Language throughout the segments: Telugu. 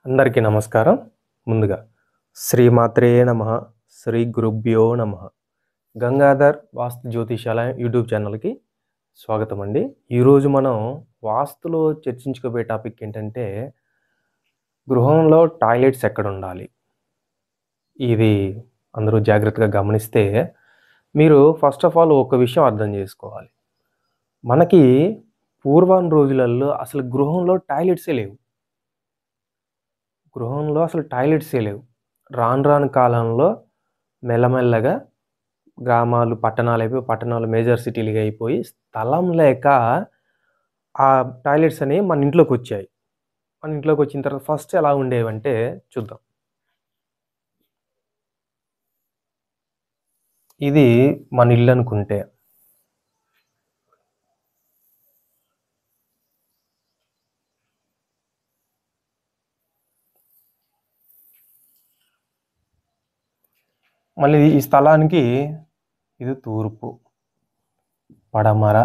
అందరికీ నమస్కారం. ముందుగా శ్రీమాత్రే నమః, శ్రీ గురుభ్యో నమః. గంగాధర్ వాస్తు జ్యోతిషాలయం యూట్యూబ్ ఛానల్కి స్వాగతం అండి. ఈరోజు మనం వాస్తులో చర్చించుకోబోయే టాపిక్ ఏంటంటే గృహంలో టాయిలెట్స్ ఎక్కడ ఉండాలి. ఇది అందరూ జాగ్రత్తగా గమనిస్తే మీరు ఫస్ట్ ఆఫ్ ఆల్ ఒక విషయం అర్థం చేసుకోవాలి. మనకి పూర్వం రోజులలో అసలు గృహంలో టాయిలెట్సే లేవు. రాను రాను కాలంలో మెల్లమెల్లగా గ్రామాలు, పట్టణాలు మేజర్ సిటీలుగా అయిపోయి స్థలం లేక ఆ టాయిలెట్స్ అనేవి మన ఇంట్లోకి వచ్చాయి. మన ఇంట్లోకి వచ్చిన తర్వాత ఫస్ట్ ఎలా ఉండేవంటే చూద్దాం. ఇది మన ఇల్లు అనుకుంటే మళ్ళీ ఈ స్థలానికి ఇది తూర్పు, పడమర,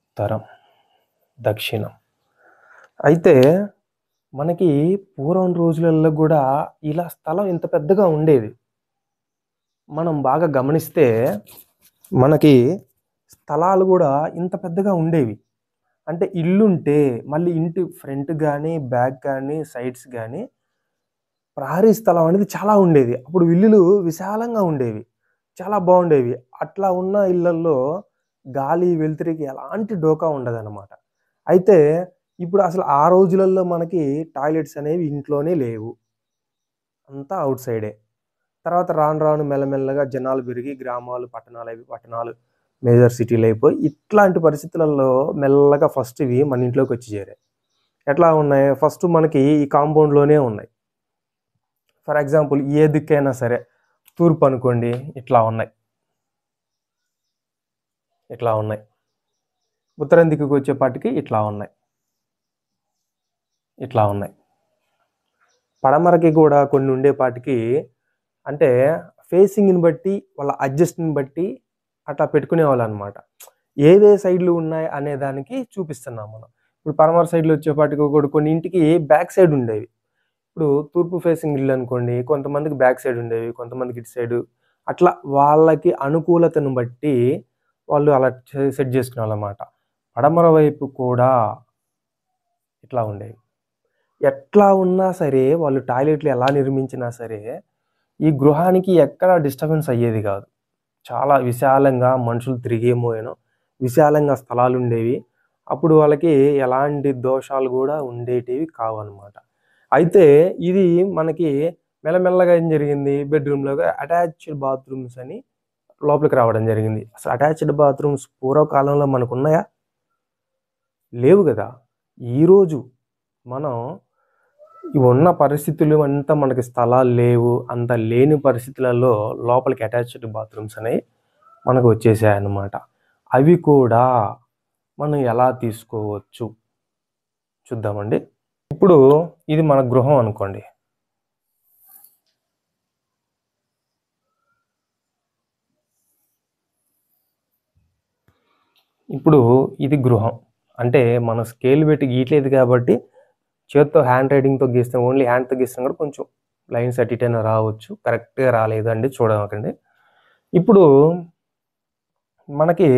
ఉత్తరం, దక్షిణం. అయితే మనకి పూర్వం రోజులలో కూడా ఇలా స్థలం ఇంత పెద్దగా ఉండేది. మనం బాగా గమనిస్తే మనకి స్థలాలు కూడా ఇంత పెద్దగా ఉండేవి. అంటే ఇల్లుంటే మళ్ళీ ఇంటి ఫ్రంట్ కానీ, బ్యాక్ కానీ, సైడ్స్ కానీ ప్రహరీ స్థలం అనేది చాలా ఉండేది. అప్పుడు ఇల్లులు విశాలంగా ఉండేవి, చాలా బాగుండేవి. అట్లా ఉన్న ఇళ్లల్లో గాలి, వెలుతురికి ఎలాంటి డోకా ఉండదన్నమాట. అయితే ఇప్పుడు అసలు ఆ రోజులలో మనకి టాయిలెట్స్ అనేవి ఇంట్లోనే లేవు, అంతా అవుట్ సైడే. తర్వాత రాను రాను మెల్లమెల్లగా జనాలు పెరిగి గ్రామాలు, పట్టణాలు మేజర్ సిటీలు అయిపోయి ఇట్లాంటి పరిస్థితులలో మెల్లగా ఫస్ట్ ఇవి మన ఇంట్లోకి వచ్చి చేరాయి. ఎట్లా ఉన్నాయి? ఫస్ట్ మనకి ఈ కాంపౌండ్లోనే ఉన్నాయి. ఫర్ ఎగ్జాంపుల్ ఏ దిక్కైనా సరే, తూర్పు అనుకోండి, ఇట్లా ఉన్నాయి. ఉత్తరం దిక్కుకు వచ్చేపాటికి ఇట్లా ఉన్నాయి. పడమరకి కూడా కొన్ని ఉండేపాటికి అంటే ఫేసింగ్ని బట్టి వాళ్ళ అడ్జస్ట్ని బట్టి అట్లా పెట్టుకునేవాళ్ళు అనమాట. ఏవే సైడ్లు ఉన్నాయి అనే దానికి చూపిస్తున్నాం మనం. ఇప్పుడు పడమర సైడ్లో వచ్చేపాటికి కూడా కొన్ని ఇంటికి బ్యాక్ సైడ్ ఉండేవి. ఇప్పుడు తూర్పు ఫేసింగ్ ఇల్లు అనుకోండి, కొంతమందికి బ్యాక్ సైడ్ ఉండేవి, కొంతమందికి ఇటు సైడు. అట్లా వాళ్ళకి అనుకూలతను బట్టి వాళ్ళు అలా సెట్ చేసుకునే అన్నమాట. పడమర వైపు కూడా ఇట్లా ఉండేవి. ఎట్లా ఉన్నా సరే వాళ్ళు టాయిలెట్లు ఎలా నిర్మించినా సరే ఈ గృహానికి ఎక్కడ డిస్టర్బెన్స్ అయ్యేది కాదు. చాలా విశాలంగా మనుషులు తిరిగేమోయేనో విశాలంగా స్థలాలు ఉండేవి. అప్పుడు వాళ్ళకి ఎలాంటి దోషాలు కూడా ఉండేటివి కావన్నమాట. అయితే ఇది మనకి మెల్లమెల్లగా ఏం జరిగింది, బెడ్రూమ్లోగా అటాచ్డ్ బాత్రూమ్స్ అని లోపలికి రావడం జరిగింది. అసలు అటాచ్డ్ బాత్రూమ్స్ పూర్వకాలంలో మనకు ఉన్నాయా? లేవు కదా. ఈరోజు మనం ఉన్న పరిస్థితులు అంతా మనకి స్థలాలు లేవు, అంత లేని పరిస్థితులలో లోపలికి అటాచ్డ్ బాత్రూమ్స్ అనేవి మనకు వచ్చేసాయన్నమాట. అవి కూడా మనం ఎలా తీసుకోవచ్చు చూద్దామండి. ఇప్పుడు ఇది మన గృహం అనుకోండి. ఇప్పుడు ఇది గృహం అంటే మన స్కేల్ పెట్టి గీయట్లేదు కాబట్టి చేత్తో హ్యాండ్ రైటింగ్తో గీస్తాం. ఓన్లీ హ్యాండ్తో గీస్తాం కూడా కొంచెం లైన్స్ అటు ఇటైనా రావచ్చు. కరెక్ట్గా రాలేదండి, చూడకండి. ఇప్పుడు మనకి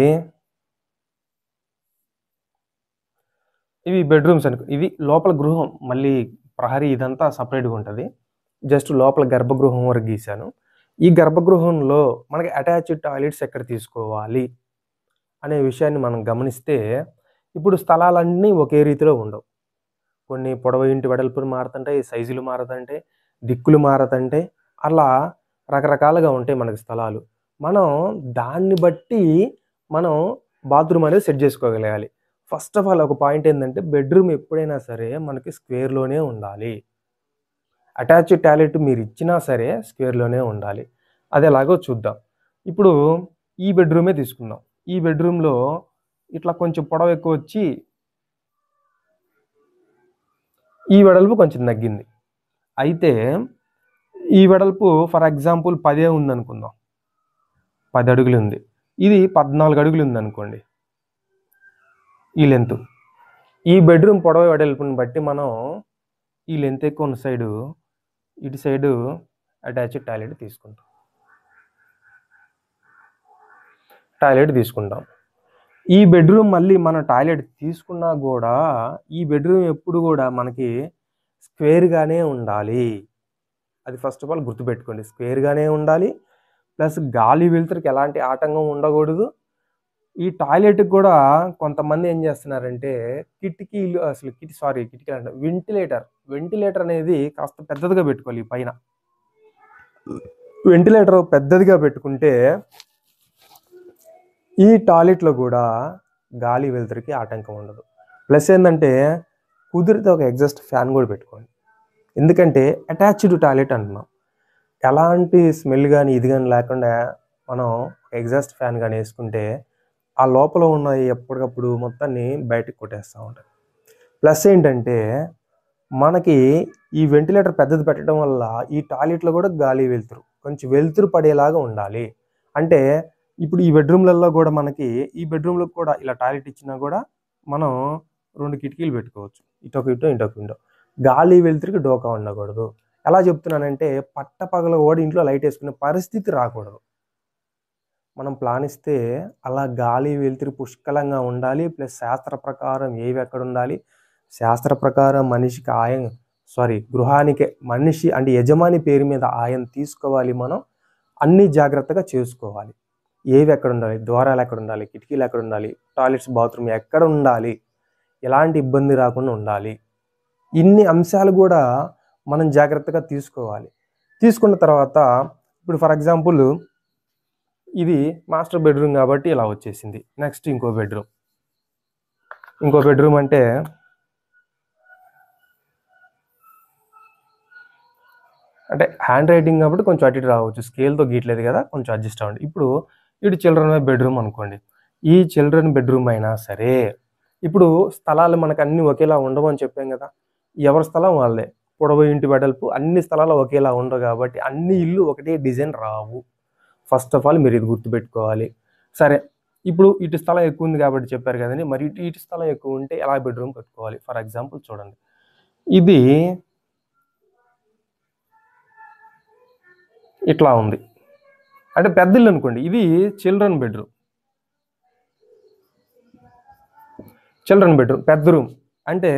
ఇవి బెడ్రూమ్స్ అనుకో, ఇది లోపల గృహం. మళ్ళీ ప్రహరీ ఇదంతా సపరేట్గా ఉంటుంది. జస్ట్ లోపల గర్భగృహం వరకు గీశాను. ఈ గర్భగృహంలో మనకి అటాచ్డ్ టాయిలెట్స్ ఎక్కడ తీసుకోవాలి అనే విషయాన్ని మనం గమనిస్తే ఇప్పుడు స్థలాలన్నీ ఒకే రీతిలో ఉండవు. కొన్ని పొడవు ఇంటి వెడల్పులు మారుతుంటాయి, సైజులు మారుతుంటాయి, దిక్కులు మారుతుంటాయి. అలా రకరకాలుగా ఉంటాయి మనకి స్థలాలు. మనం దాన్ని బట్టి మనం బాత్రూమ్ అనేది సెట్ చేసుకోగలగాలి. ఫస్ట్ ఆఫ్ ఆల్ ఒక పాయింట్ ఏంటంటే బెడ్రూమ్ ఎప్పుడైనా సరే మనకి స్క్వేర్లోనే ఉండాలి. అటాచ్డ్ టాయిలెట్ మీరు ఇచ్చినా సరే స్క్వేర్లోనే ఉండాలి. అది ఎలాగో చూద్దాం. ఇప్పుడు ఈ బెడ్రూమే తీసుకుందాం. ఈ బెడ్రూమ్లో ఇట్లా కొంచెం పొడవు ఎక్కువ వచ్చి ఈ వెడల్పు కొంచెం తగ్గింది. అయితే ఈ వెడల్పు ఫర్ ఎగ్జాంపుల్ 10 ఉందనుకుందాం, 10 అడుగులు ఉంది. ఇది 14 అడుగులు ఉందనుకోండి ఈ లెంత్. ఈ బెడ్రూమ్ పొడవు వెడల్పుని బట్టి మనం ఈ లెంత్ ఎక్కువ ఉన్న సైడు ఇటు సైడు అటాచ్డ్ టాయిలెట్ తీసుకుంటాం. ఈ బెడ్రూమ్ మళ్ళీ మనం టాయిలెట్ తీసుకున్నా కూడా ఈ బెడ్రూమ్ ఎప్పుడు కూడా మనకి స్క్వేర్గానే ఉండాలి. అది ఫస్ట్ ఆఫ్ ఆల్ గుర్తుపెట్టుకోండి, స్క్వేర్గానే ఉండాలి. ప్లస్ గాలి వెలుతురికి ఎలాంటి ఆటంకం ఉండకూడదు. ఈ టాయిలెట్కి కూడా కొంతమంది ఏం చేస్తున్నారంటే కిటికీలు అంటే వెంటిలేటర్ అనేది కాస్త పెద్దదిగా పెట్టుకోవాలి. ఈ పైన వెంటిలేటర్ పెద్దదిగా పెట్టుకుంటే ఈ టాయిలెట్లో కూడా గాలి వెలుతురికి ఆటంకం ఉండదు. ప్లస్ ఏంటంటే కుదిరితే ఒక ఎగ్జాస్ట్ ఫ్యాన్ కూడా పెట్టుకోండి. ఎందుకంటే అటాచ్డ్ టాయిలెట్ అంటున్నాం, ఎలాంటి స్మెల్ కానీ ఇది కానీ లేకుండా మనం ఎగ్జాస్ట్ ఫ్యాన్ కానీ వేసుకుంటే ఆ లోపల ఉన్న ఎప్పటికప్పుడు మొత్తాన్ని బయటకు కొట్టేస్తూ ఉంటాయి. ప్లస్ ఏంటంటే మనకి ఈ వెంటిలేటర్ పెద్దది పెట్టడం వల్ల ఈ టాయిలెట్లో కూడా గాలి వెలుతురు కొంచెం వెలుతురు పడేలాగా ఉండాలి. అంటే ఇప్పుడు ఈ బెడ్రూమ్లలో కూడా మనకి ఈ బెడ్రూమ్లో కూడా ఇలా టాయిలెట్ ఇచ్చినా కూడా మనం 2 కిటికీలు పెట్టుకోవచ్చు, ఇటొక విండో. గాలి వెలుతురికి డోకా ఉండకూడదు. ఎలా చెప్తున్నానంటే పట్టపగల కూడా ఇంట్లో లైట్ వేసుకునే పరిస్థితి రాకూడదు. మనం ప్లాన్ ఇస్తే అలా గాలి వెలుతురు పుష్కలంగా ఉండాలి. ప్లస్ శాస్త్ర ప్రకారం ఏవి ఎక్కడ ఉండాలి, శాస్త్ర ప్రకారం గృహానికి మనిషి అంటే యజమాని పేరు మీద ఆయన తీసుకోవాలి. మనం అన్ని జాగ్రత్తగా చేసుకోవాలి. ఏవి ఎక్కడ ఉండాలి, ద్వారాలు ఎక్కడ ఉండాలి, కిటికీలు ఎక్కడ ఉండాలి, టాయిలెట్స్ బాత్రూమ్ ఎక్కడ ఉండాలి, ఎలాంటి ఇబ్బంది రాకుండా ఉండాలి. ఇన్ని అంశాలు కూడా మనం జాగ్రత్తగా తీసుకోవాలి. తీసుకున్న తర్వాత ఇప్పుడు ఫర్ ఎగ్జాంపుల్ ఇది మాస్టర్ బెడ్రూమ్ కాబట్టి ఇలా వచ్చేసింది. నెక్స్ట్ ఇంకో బెడ్రూమ్ అంటే హ్యాండ్ రైటింగ్ కాబట్టి కొంచెం అటు ఇటు రావచ్చు, స్కేల్తో గీయట్లేదు కదా, కొంచెం అడ్జస్ట్ అవ్వండి. ఇప్పుడు ఇటు చిల్డ్రన్ బెడ్రూమ్ అనుకోండి. ఈ చిల్డ్రన్ బెడ్రూమ్ అయినా సరే ఇప్పుడు స్థలాలు మనకు అన్నీ ఒకేలా ఉండవు అని చెప్పాం కదా, ఎవరి స్థలం వాళ్ళే, పొడవు ఇంటి వెడల్పు అన్ని స్థలాలు ఒకేలా ఉండవు కాబట్టి అన్ని ఇల్లు ఒకటే design Rao. First of all మీరు ఇది గుర్తుపెట్టుకోవాలి. సరే, ఇప్పుడు ఇటు స్థలం ఎక్కువ ఉంది కాబట్టి చెప్పారు కదండి, మరి ఇటు స్థలం ఎక్కువ ఉంటే ఎలా బెడ్రూమ్ కట్టుకోవాలి. ఫర్ ఎగ్జాంపుల్ చూడండి, ఇది ఇట్లా ఉంది అంటే పెద్ద ఇల్లు అనుకోండి. ఇది చిల్డ్రన్ బెడ్రూమ్ పెద్ద రూమ్ అంటే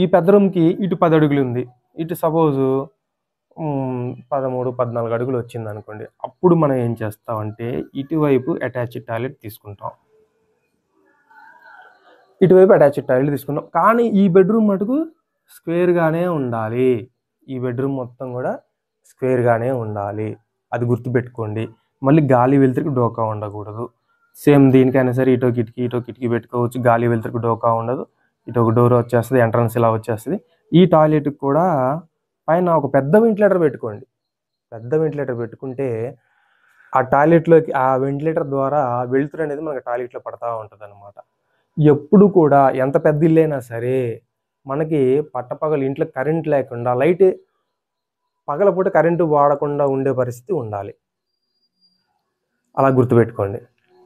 ఈ పెద్ద రూమ్కి ఇటు 10 అడుగులు ఉంది, ఇటు సపోజు 13-14 అడుగులు వచ్చింది అనుకోండి. అప్పుడు మనం ఏం చేస్తామంటే ఇటువైపు అటాచ్డ్ టాయిలెట్ తీసుకుంటాం. కానీ ఈ బెడ్రూమ్ మటుకు స్క్వేర్గానే ఉండాలి. ఈ బెడ్రూమ్ మొత్తం కూడా స్క్వేర్గానే ఉండాలి, అది గుర్తుపెట్టుకోండి. మళ్ళీ గాలి వెలుతురికి డోకా ఉండకూడదు. సేమ్ దీనికైనా సరే ఇటో కిటికీ పెట్టుకోవచ్చు, గాలి వెలుతురికి డోకా ఉండదు. ఇటు ఒక డోర్ వచ్చేస్తుంది, ఎంట్రన్స్ ఇలా వచ్చేస్తుంది. ఈ టాయిలెట్కి కూడా పైన ఒక పెద్ద వెంటిలేటర్ పెట్టుకుంటే ఆ టాయిలెట్లోకి ఆ వెంటిలేటర్ ద్వారా వెలుతురు అనేది మనకి టాయిలెట్లో పడతా ఉంటుంది అనమాట. ఎప్పుడు కూడా ఎంత పెద్ద ఇల్లైనా సరే మనకి పట్టపగలు ఇంట్లో కరెంట్ లేకుండా లైట్ పగలపూట కరెంటు వాడకుండా ఉండే పరిస్థితి ఉండాలి. అలా గుర్తుపెట్టుకోండి.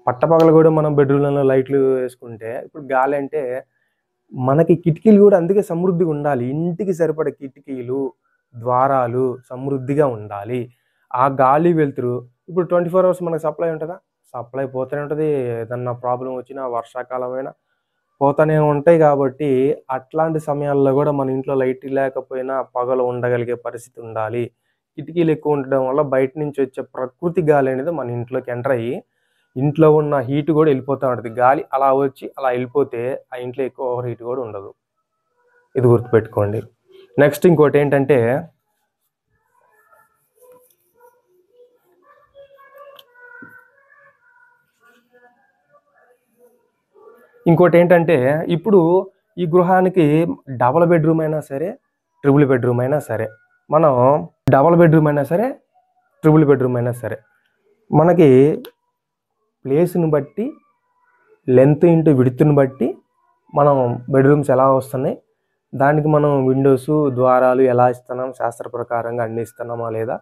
పట్టపగలు కూడా మనం బెడ్రూమ్లలో లైట్లు వేసుకుంటే ఇప్పుడు గాలి అంటే మనకి కిటికీలు కూడా అందుకే సమృద్ధిగా ఉండాలి. ఇంటికి సరిపడే కిటికీలు ద్వారాలు సమృద్ధిగా ఉండాలి. ఆ గాలి వెలుతురు ఇప్పుడు 24 hours మనకు సప్లై ఉంటుందా, సప్లై పోతూనే ఉంటుంది. ఏదన్నా ప్రాబ్లం వచ్చినా వర్షాకాలమైనా పోతూనే ఉంటాయి. కాబట్టి అట్లాంటి సమయాల్లో కూడా మన ఇంట్లో లైట్ లేకపోయినా పగలు ఉండగలిగే పరిస్థితి ఉండాలి. కిటికీలు ఎక్కువ ఉండడం వల్ల బయట నుంచి వచ్చే ప్రకృతి గాలి అనేది మన ఇంట్లోకి ఎంటర్ అయ్యి ఇంట్లో ఉన్న హీట్ కూడా వెళ్ళిపోతూ ఉంటుంది. గాలి అలా వచ్చి అలా వెళ్ళిపోతే ఆ ఇంట్లో ఎక్కువ ఓవర్ హీట్ కూడా ఉండదు. ఇది గుర్తుపెట్టుకోండి. నెక్స్ట్ ఇంకోటి ఏంటంటే ఇప్పుడు ఈ గృహానికి డబుల్ బెడ్రూమ్ అయినా సరే ట్రిపుల్ బెడ్రూమ్ అయినా సరే మనం ట్రిపుల్ బెడ్రూమ్ అయినా సరే మనకి ప్లేస్ని బట్టి లెంత్ ఇంటూ విడ్త్ని బట్టి మనం బెడ్రూమ్స్ ఎలా వస్తున్నాయి, దానికి మనం విండోస్ ద్వారాలు ఎలా ఇస్తున్నాం, శాస్త్ర ప్రకారంగా అన్ని ఇస్తున్నామా లేదా,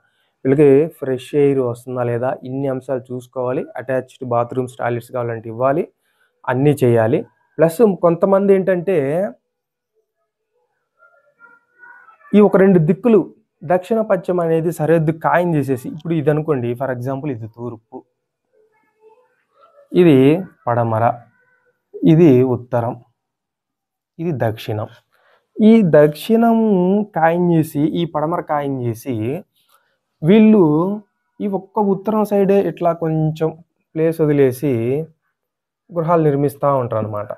వీళ్ళకి ఫ్రెష్ ఎయిర్ వస్తుందా లేదా, ఇన్ని అంశాలు చూసుకోవాలి. అటాచ్డ్ బాత్రూమ్స్ టాయిలెట్స్ కావాలంటే ఇవ్వాలి, అన్నీ చేయాలి. ప్లస్ కొంతమంది ఏంటంటే ఈ ఒక 2 దిక్కులు దక్షిణ పశ్చిమ అనేది సరిహద్దు ఖాయం చేసేసి, ఇప్పుడు ఇది అనుకోండి, ఫర్ ఎగ్జాంపుల్ ఇది తూర్పు, ఇది పడమర, ఇది ఉత్తరం, ఇది దక్షిణం. ఈ దక్షిణం ఖాయం చేసి, ఈ పడమర ఖాయం చేసి, వీళ్ళు ఈ ఒక్క ఉత్తరం సైడే ఇట్లా కొంచెం ప్లేస్ వదిలేసి గృహాలు నిర్మిస్తూ ఉంటారు అన్నమాట.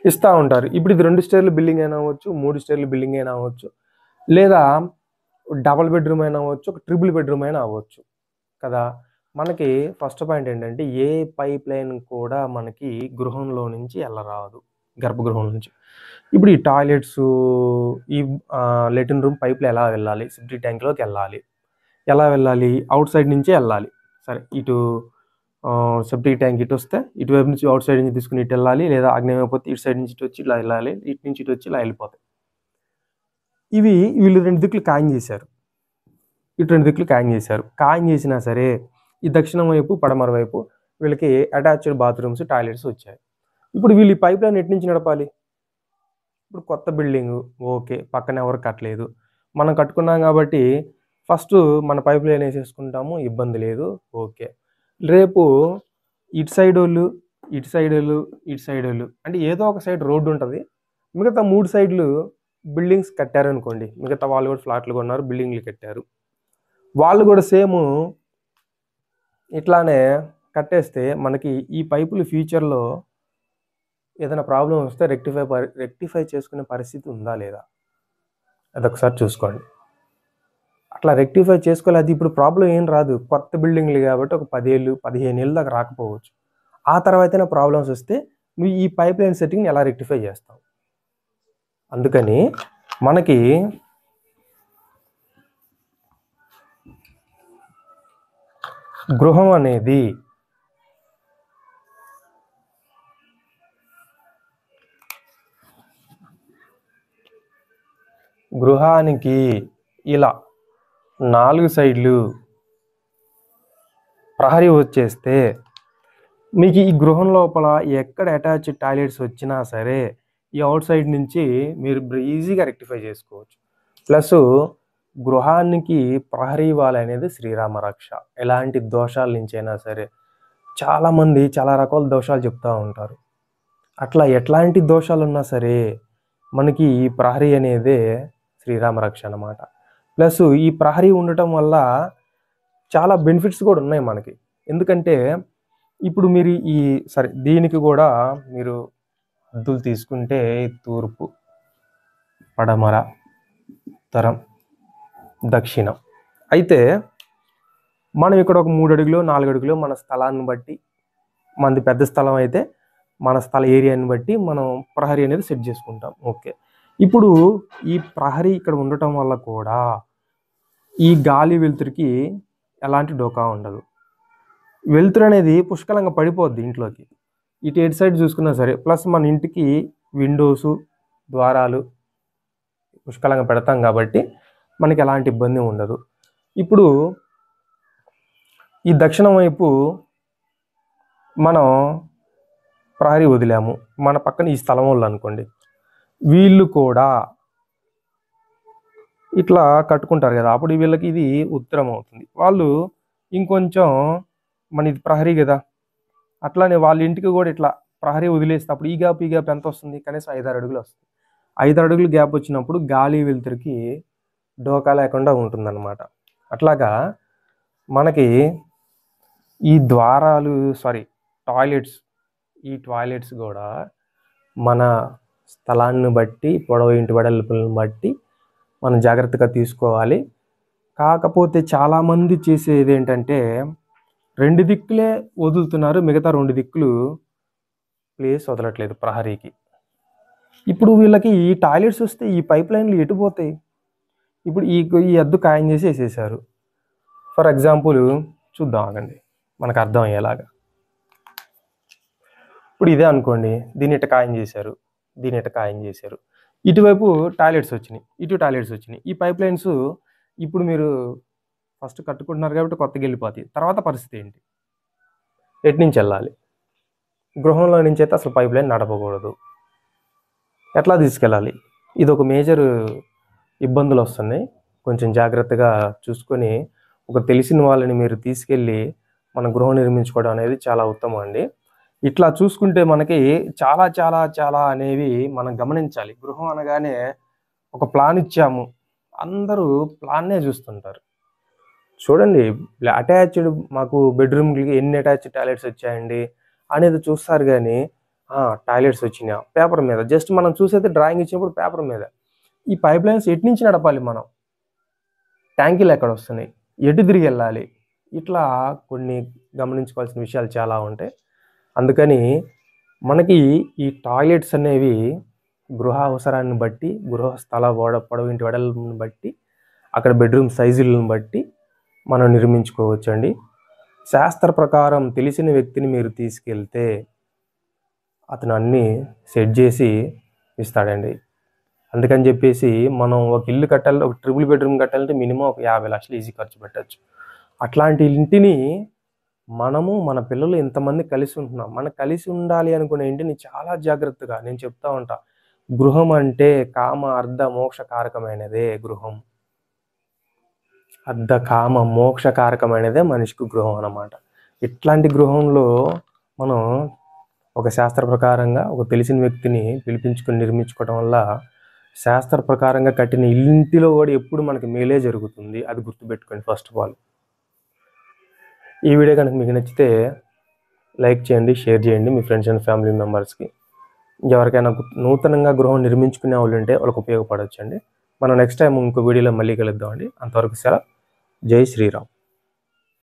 ఇస్తూ ఉంటారు. ఇప్పుడు ఇది 2 స్టేర్ల బిల్డింగ్ అయినా అవ్వచ్చు, 3 స్టేర్ల బిల్డింగ్ అయినా అవ్వచ్చు, లేదా డబుల్ బెడ్రూమ్ అయినా అవ్వచ్చు, ఒక ట్రిపుల్ బెడ్రూమ్ అయినా అవ్వచ్చు కదా. మనకి ఫస్ట్ పాయింట్ ఏంటంటే, ఏ పైప్ లైన్ కూడా మనకి గృహంలో నుంచి వెళ్ళరాదు, గర్భగృహం నుంచి. ఇప్పుడు ఈ టాయిలెట్స్, ఈ లెటిన్ రూమ్ పైపులు ఎలా వెళ్ళాలి, సెప్టిక్ ట్యాంక్లోకి వెళ్ళాలి, ఎలా వెళ్ళాలి, అవుట్ సైడ్ నుంచే వెళ్ళాలి. సరే, ఇటు సెప్టిక్ ట్యాంక్ ఇటు వస్తే ఇటువైపు నుంచి అవుట్ సైడ్ నుంచి తీసుకుని ఇటు వెళ్ళాలి, లేదా ఆగ్నేయం అయిపోతే ఇటు సైడ్ నుంచి ఇటు వచ్చి ఇలా వెళ్ళాలి, ఇటు నుంచి ఇటు వచ్చి ఇలా వెళ్ళిపోతాయి. ఇవి వీళ్ళు 2 దిక్కులు ఖాయం చేశారు, ఇటు 2 దిక్కులు ఖాయం చేశారు. ఖాయం చేసినా సరే ఈ దక్షిణం వైపు పడమర వైపు వీళ్ళకి అటాచ్డ్ బాత్రూమ్స్, టాయిలెట్స్ వచ్చాయి. ఇప్పుడు వీళ్ళు ఈ పైప్ లైన్ ఎటు నుంచి నడపాలి? ఇప్పుడు కొత్త బిల్డింగ్, ఓకే, పక్కన ఎవరు కట్టలేదు, మనం కట్టుకున్నాం కాబట్టి ఫస్ట్ మన పైప్ లైన్ వేసేసుకుంటాము, ఇబ్బంది లేదు, ఓకే. రేపు ఇటు సైడ్ వాళ్ళు, ఇటు సైడ్ వాళ్ళు, ఇటు సైడ్ వాళ్ళు, అంటే ఏదో ఒక సైడ్ రోడ్డు ఉంటుంది, మిగతా 3 సైడ్లు బిల్డింగ్స్ కట్టారు అనుకోండి, మిగతా వాళ్ళు కూడా ఫ్లాట్లు కొన్నారు, బిల్డింగ్లు కట్టారు, వాళ్ళు కూడా సేమ్ ఇట్లానే కట్టేస్తే మనకి ఈ పైపులు ఫ్యూచర్లో ఏదైనా ప్రాబ్లం వస్తే రెక్టిఫై చేసుకునే పరిస్థితి ఉందా లేదా, అదొకసారి చూసుకోండి. అట్లా రెక్టిఫై చేసుకోవాలి. అది ఇప్పుడు ప్రాబ్లం ఏం రాదు, కొత్త బిల్డింగ్లు కాబట్టి ఒక 10 ఏళ్ళు 15 ఏళ్ళ దాకా రాకపోవచ్చు. ఆ తర్వాతైనా ప్రాబ్లమ్స్ వస్తే నువ్వు ఈ పైప్ లైన్ సెట్టింగ్ని ఎలా రెక్టిఫై చేస్తావు? అందుకని మనకి గృహం అనేది గృహానికి ఇలా 4 సైడ్లు ప్రహరీ వచ్చేస్తే మీకు ఈ గృహం లోపల ఎక్కడ అటాచ్డ్ టాయిలెట్స్ వచ్చినా సరే ఈ అవుట్ సైడ్ నుంచి మీరు ఈజీగా రెక్టిఫై చేసుకోవచ్చు. ప్లస్ గృహానికి ప్రహరీ వాల్ అనేది శ్రీరామ రక్ష. ఎలాంటి దోషాల నుంచి అయినా సరే, చాలామంది చాలా రకాల దోషాలు చెప్తూ ఉంటారు. అట్లా ఎట్లాంటి దోషాలు ఉన్నా సరే మనకి ఈ ప్రహరీ అనేదే శ్రీరామ రక్ష అన్నమాట. ప్లస్ ఈ ప్రహరీ ఉండటం వల్ల చాలా బెనిఫిట్స్ కూడా ఉన్నాయి మనకి. ఎందుకంటే ఇప్పుడు మీరు దీనికి కూడా మీరు హద్దులు తీసుకుంటే తూర్పు, పడమర, ఉత్తరం, దక్షిణం. అయితే మనం ఇక్కడ ఒక 3 అడుగులు 4 అడుగులు మన స్థలాన్ని బట్టి, మనది పెద్ద స్థలం అయితే మన స్థల ఏరియాని బట్టి మనం ప్రహరీ అనేది సెట్ చేసుకుంటాం. ఓకే, ఇప్పుడు ఈ ప్రహరీ ఇక్కడ ఉండటం వల్ల కూడా ఈ గాలి వెలుతురికి ఎలాంటి డోకా ఉండదు. వెలుతురు అనేది పుష్కలంగా పడిపోద్ది ఇంట్లోకి, ఇటు సైడ్ చూసుకున్నా సరే. ప్లస్ మన ఇంటికి విండోసు, ద్వారాలు పుష్కలంగా పెడతాం కాబట్టి మనకి ఎలాంటి ఇబ్బంది ఉండదు. ఇప్పుడు ఈ దక్షిణం వైపు మనం ప్రహరీ వదిలాము, మన పక్కన ఈ స్థలం వాళ్ళు అనుకోండి, వీళ్ళు కూడా ఇట్లా కట్టుకుంటారు కదా, అప్పుడు వీళ్ళకి ఇది ఉత్తరం అవుతుంది. వాళ్ళు ఇంకొంచెం, మన ఇది ప్రహరీ కదా, అట్లానే వాళ్ళ ఇంటికి కూడా ఇట్లా ప్రహరీ వదిలేస్తే అప్పుడు ఈ గ్యాప్ ఎంత వస్తుంది? కనీసం 5-6 అడుగులు వస్తుంది. 5 అడుగులు గ్యాప్ వచ్చినప్పుడు గాలి వెలుతురికి డోకా లేకుండా ఉంటుందన్నమాట. అట్లాగా మనకి ఈ ద్వారాలు, ఈ టాయిలెట్స్ కూడా మన స్థలాన్ని బట్టి, పొడవు ఇంటి వెడల్పులను బట్టి మనం జాగ్రత్తగా తీసుకోవాలి. కాకపోతే చాలామంది చేసేది ఏంటంటే 2 దిక్కులే వదులుతున్నారు, మిగతా 2 దిక్కులు ప్లేస్ వదలట్లేదు ప్రహరీకి. ఇప్పుడు వీళ్ళకి ఈ టాయిలెట్స్ వస్తే ఈ పైప్ లైన్లు ఎటు పోతాయి? ఇప్పుడు ఈ అద్దు ఖాయం చేసి వేసేసారు. ఫర్ ఎగ్జాంపుల్ చూద్దాం, ఆగండి, మనకు అర్థం అయ్యేలాగా. ఇప్పుడు ఇదే అనుకోండి, దీన్ని ఇట ఖాయం చేశారు, దీన్ని ఇట ఖాయం చేశారు, ఇటువైపు టాయిలెట్స్ వచ్చినాయి, ఇటు టాయిలెట్స్ వచ్చినాయి. ఈ పైప్ లైన్స్ ఇప్పుడు మీరు ఫస్ట్ కట్టుకుంటున్నారు కాబట్టి కొత్తగా వెళ్ళిపోతాయి. తర్వాత పరిస్థితి ఏంటి? ఎటు నుంచి వెళ్ళాలి? గృహంలో నుంచి అయితే అసలు పైప్ లైన్ నడపకూడదు. ఎట్లా తీసుకెళ్ళాలి? ఇది ఒక మేజర్ ఇబ్బందులు వస్తున్నాయి. కొంచెం జాగ్రత్తగా చూసుకొని ఒక తెలిసిన వాళ్ళని మీరు తీసుకెళ్ళి మన గృహం నిర్మించుకోవడం అనేది చాలా ఉత్తమం అండి. ఇట్లా చూసుకుంటే మనకి చాలా చాలా చాలా అనేవి మనం గమనించాలి. గృహం అనగానే ఒక ప్లాన్ ఇచ్చాము, అందరూ ప్లాన్నే చూస్తుంటారు. చూడండి, అటాచ్డ్ మాకు బెడ్రూమ్కి ఎన్ని అటాచ్డ్ టాయిలెట్స్ వచ్చాయండి అనేది చూస్తారు, కానీ టాయిలెట్స్ వచ్చినాయా పేపర్ మీద, జస్ట్ మనం చూసేది డ్రాయింగ్ ఇచ్చినప్పుడు పేపర్ మీద. ఈ పైప్ లైన్స్ ఎటు నుంచి నడపాలి, మనం ట్యాంకీలు ఎక్కడ వస్తున్నాయి, ఎటు తిరిగి వెళ్ళాలి, ఇట్లా కొన్ని గమనించుకోవాల్సిన విషయాలు చాలా ఉంటాయి. అందుకని మనకి ఈ టాయిలెట్స్ అనేవి గృహ అవసరాన్ని బట్టి, గృహ స్థల పొడవింటి వెడల్పుని బట్టి, అక్కడ బెడ్రూమ్ సైజులను బట్టి మనం నిర్మించుకోవచ్చండి. శాస్త్ర ప్రకారం తెలిసిన వ్యక్తిని మీరు తీసుకెళ్తే అతను అన్నీ సెట్ చేసి ఇస్తాడండి. అందుకని చెప్పేసి మనం ఒక ఇల్లు కట్టాలి, ఒక ట్రిపుల్ బెడ్రూమ్ కట్టాలంటే మినిమం ఒక 50 లక్షలు ఈజీ ఖర్చు పెట్టచ్చు. అట్లాంటి ఇంటిని మనము మన పిల్లలు ఎంతమంది కలిసి ఉంటున్నాం, మనం కలిసి ఉండాలి అనుకునే ఇంటిని చాలా జాగ్రత్తగా నేను చెప్తా ఉంటా. గృహం అంటే కామ అర్ధ మోక్ష కారకమైనదే గృహం. అర్ధ కామ మోక్ష కారకమైనదే మనిషికి గృహం అన్నమాట. ఇట్లాంటి గృహంలో మనం ఒక శాస్త్ర ప్రకారంగా ఒక తెలిసిన వ్యక్తిని పిలిపించుకొని నిర్మించుకోవడం వల్ల శాస్త్ర ప్రకారంగా కట్టిన ఇంటిలో కూడా ఎప్పుడు మనకి మేలే జరుగుతుంది. అది గుర్తుపెట్టుకోండి ఫస్ట్ ఆఫ్ ఆల్. ఈ వీడియో కనుక మీకు నచ్చితే లైక్ చేయండి, షేర్ చేయండి మీ ఫ్రెండ్స్ అండ్ ఫ్యామిలీ మెంబర్స్కి. ఎవరికైనా నూతనంగా గృహం నిర్మించుకునే వాళ్ళు ఉంటే వాళ్ళకి ఉపయోగపడవచ్చండి. మనం నెక్స్ట్ టైం ఇంకో వీడియోలో మళ్ళీ కలుద్దామండి. అంతవరకు సెలవు. జై శ్రీరామ్.